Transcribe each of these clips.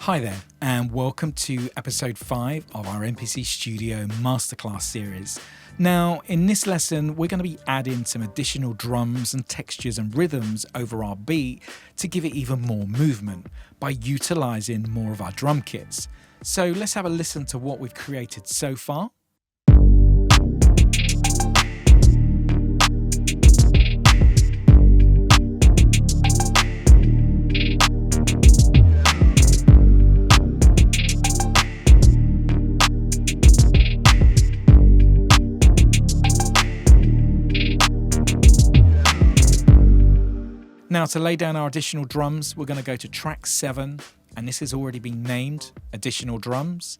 Hi there, and welcome to episode 5 of our MPC Studio Masterclass series. Now, in this lesson, we're going to be adding some additional drums and textures and rhythms over our beat to give it even more movement by utilizing more of our drum kits. So let's have a listen to what we've created so far. Now, to lay down our additional drums, we're going to go to track 7, and this has already been named additional drums.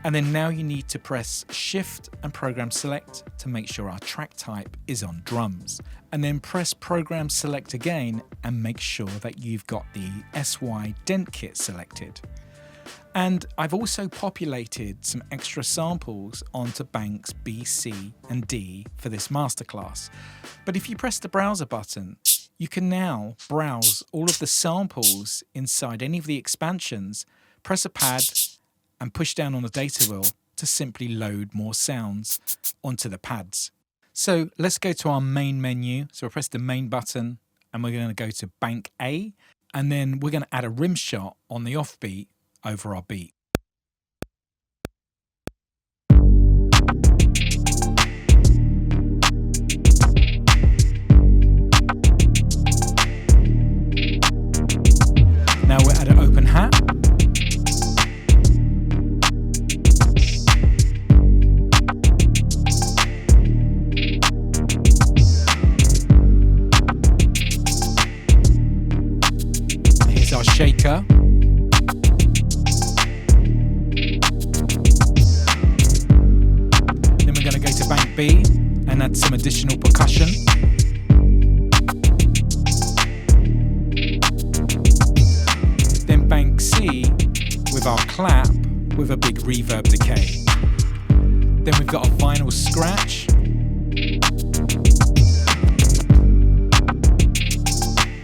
And then now you need to press Shift and Program Select to make sure our track type is on drums. And then press Program Select again and make sure that you've got the SY Dent Kit selected. And I've also populated some extra samples onto banks B, C, and D for this masterclass. But if you press the browser button, you can now browse all of the samples inside any of the expansions, press a pad and push down on the data wheel to simply load more sounds onto the pads. So let's go to our main menu. So we'll press the main button and we're going to go to bank A, and then we're going to add a rim shot on the offbeat over our beat. Now we're at an open hat. Here's our shaker. Then we're going to go to bank B and add some additional percussion. Bank C with our clap with a big reverb decay. Then we've got a vinyl scratch.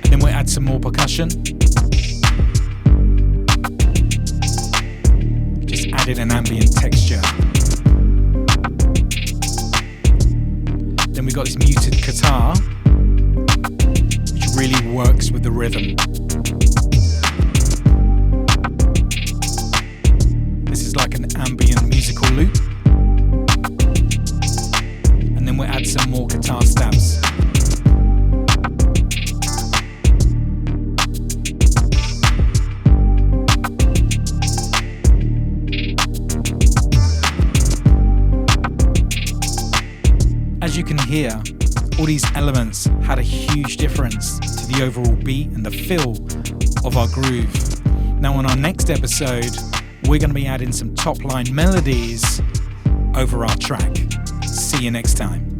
And then we'll add some more percussion. Just added an ambient texture. Then we've got this muted guitar, which really works with the rhythm. Like an ambient musical loop, and then we'll add some more guitar stabs. As you can hear, all these elements had a huge difference to the overall beat and the feel of our groove. Now on our next episode, we're going to be adding some top line melodies over our track. See you next time.